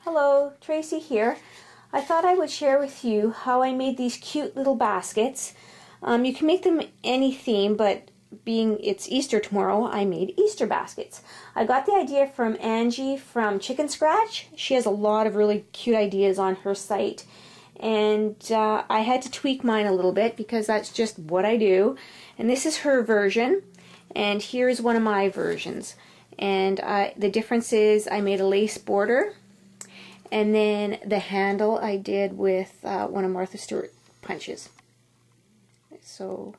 Hello, Tracy here. I thought I would share with you how I made these cute little baskets. You can make them any theme, but being it's Easter tomorrow, I made Easter baskets. I got the idea from Angie from Chicken Scratch. She has a lot of really cute ideas on her site, and I had to tweak mine a little bit because that's just what I do. And this is her version, and here's one of my versions. And the difference is I made a lace border. And then the handle I did with one of Martha Stewart punches. It's so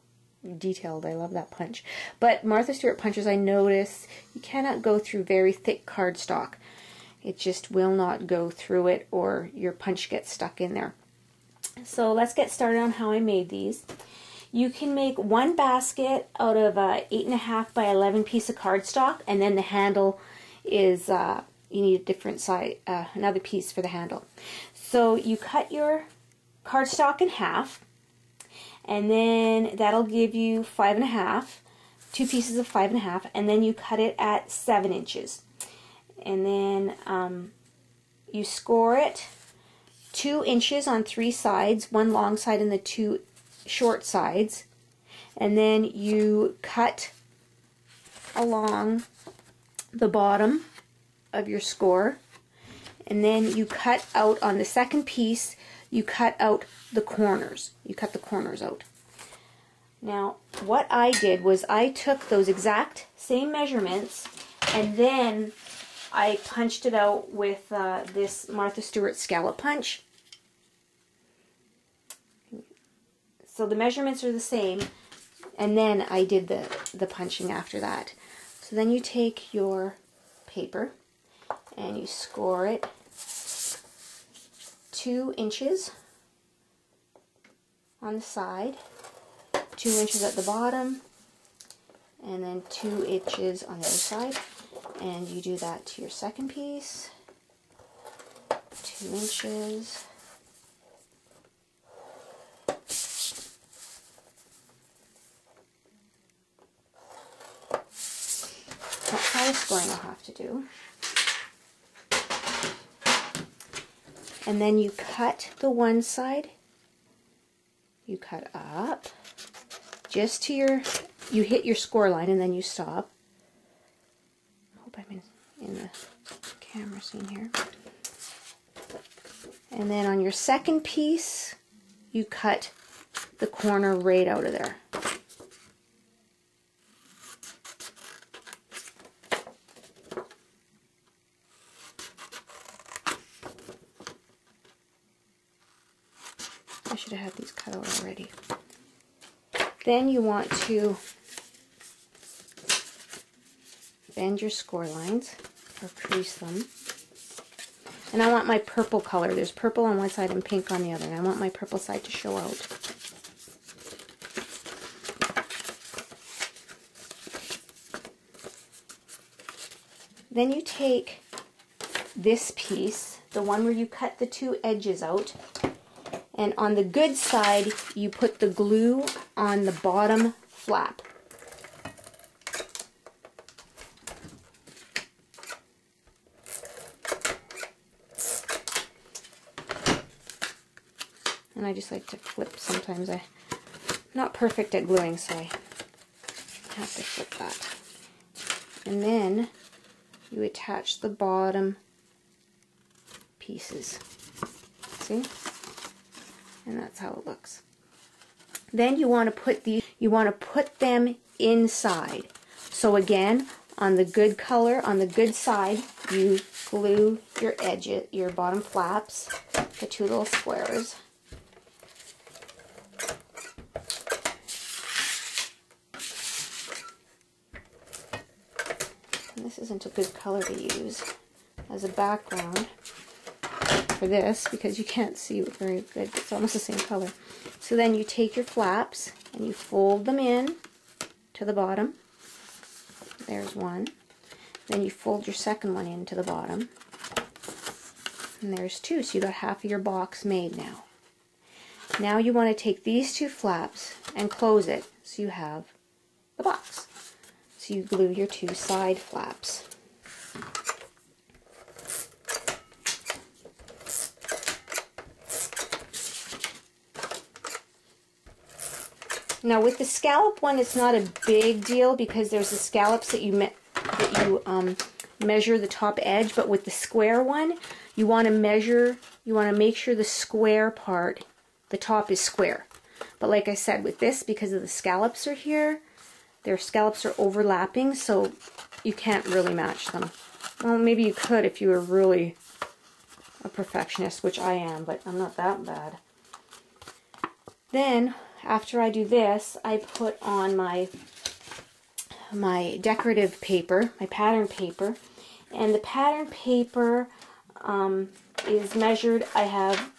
detailed. I love that punch. But Martha Stewart punches, I notice you cannot go through very thick cardstock. It just will not go through it, or your punch gets stuck in there. So let's get started on how I made these. You can make one basket out of a 8.5 by 11 piece of cardstock, and then the handle is you need a different size, another piece for the handle. So you cut your cardstock in half, and then that'll give you 5.5, 2 pieces of 5.5, and then you cut it at 7 inches. And then you score it 2 inches on 3 sides, one long side and the 2 short sides, and then you cut along the bottom of your score, and then you cut out on the second piece, you cut out the corners. You cut the corners out. Now what I did was I took those exact same measurements, and then I punched it out with this Martha Stewart scallop punch. So the measurements are the same, and then I did the punching after that. So then you take your paper and you score it 2 inches on the side, 2 inches at the bottom, and then 2 inches on the other side. And you do that to your second piece, 2 inches, that's all the scoring I'll have to do. And then you cut the one side, you cut up, just to you hit your score line, and then you stop. I hope I'm in the camera scene here. And then on your second piece, you cut the corner right out of there. I should have had these cut out already. Then you want to bend your score lines, or crease them. And I want my purple color. There's purple on one side and pink on the other, and I want my purple side to show out. Then you take this piece, the one where you cut the 2 edges out, and on the good side, you put the glue on the bottom flap. And I just like to flip sometimes. I'm not perfect at gluing, so I have to flip that. And then you attach the bottom pieces. See? And that's how it looks. Then you want to put them inside. So again, on the good color, on the good side, you glue your edges, your bottom flaps, the 2 little squares. And this isn't a good color to use as a background for this, because you can't see it very good. It's almost the same color. So then you take your flaps and you fold them in to the bottom. There's one. Then you fold your second one into the bottom. And there's 2. So you got half of your box made now. Now you want to take these 2 flaps and close it so you have the box. So you glue your 2 side flaps. Now with the scallop one, it's not a big deal because there's the scallops that you measure the top edge, but with the square one, you want to make sure the square part, the top is square. But like I said, with this, because of the scallops are here, their scallops are overlapping, so you can't really match them. Well, maybe you could if you were really a perfectionist, which I am, but I'm not that bad. Then, after I do this, I put on my decorative paper, my pattern paper, and the pattern paper is measured. I have,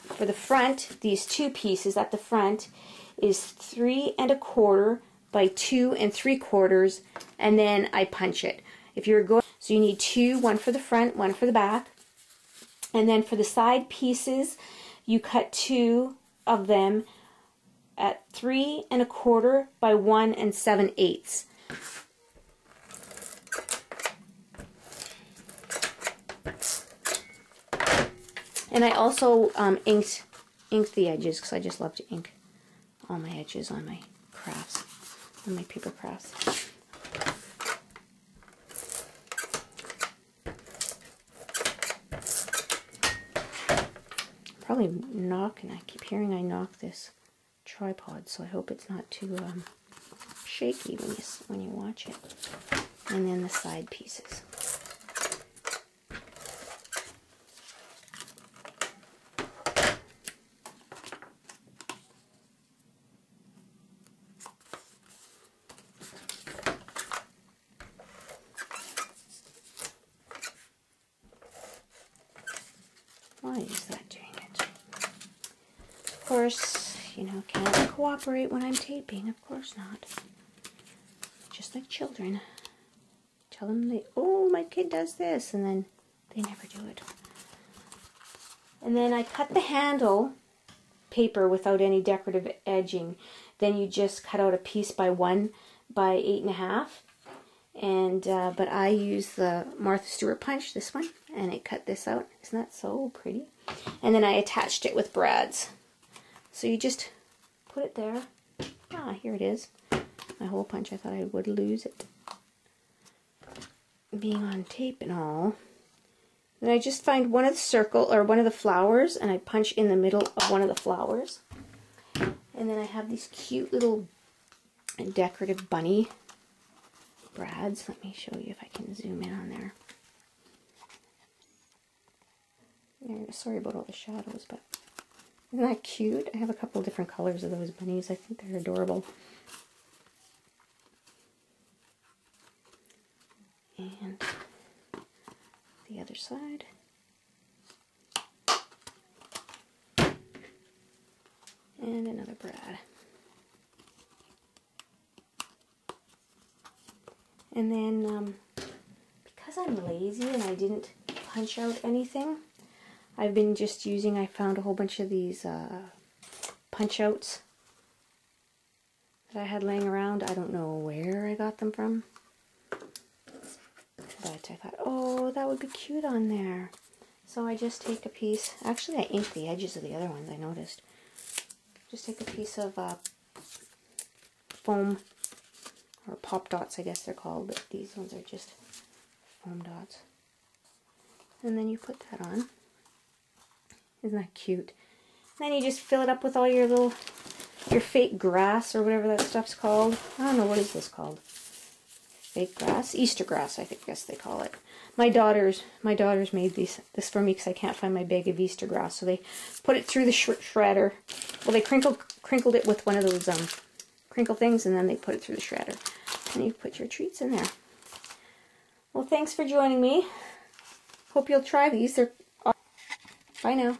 for the front, these two pieces at the front is 3 1/4 by 2 3/4, and then I punch it. If you're going, so you need two, one for the front, one for the back, and then for the side pieces, you cut 2 of them at 3 1/4 by 1 7/8. And I also inked the edges because I just love to ink all my edges on my crafts, on my paper crafts. Probably knocking. I keep hearing I knock this tripod, so I hope it's not too shaky when you watch it. And then the side pieces. Why is that doing it? Of course, you know, can't cooperate when I'm taping. Of course not. Just like children. Tell them oh, my kid does this, and then they never do it. And then I cut the handle paper without any decorative edging. Then you just cut out a piece by 1 by 8 1/2. And but I use the Martha Stewart punch, this one, and it cut this out. Isn't that so pretty? And then I attached it with brads. So you just put it there. Ah, here it is. My hole punch. I thought I would lose it, being on tape and all. Then I just find one of the circle or one of the flowers, and I punch in the middle of one of the flowers. And then I have these cute little decorative bunny brads. Let me show you if I can zoom in on there. Yeah, sorry about all the shadows, but isn't that cute? I have a couple different colors of those bunnies. I think they're adorable. And the other side. And another brad. And then, because I'm lazy and I didn't punch out anything, I've been just using, I found a whole bunch of these punch outs that I had laying around. I don't know where I got them from, but I thought, oh, that would be cute on there. So I just take a piece, actually I inked the edges of the other ones, I noticed. Just take a piece of foam, or pop dots I guess they're called, but these ones are just foam dots. And then you put that on. Isn't that cute? And then you just fill it up with all your fake grass or whatever that stuff's called. I don't know, what is this called? Fake grass? Easter grass, I guess they call it. My daughters made this for me because I can't find my bag of Easter grass, so they put it through the shredder. Well, they crinkled it with one of those crinkle things, and then they put it through the shredder. And you put your treats in there. Well, thanks for joining me. Hope you'll try these. Bye now.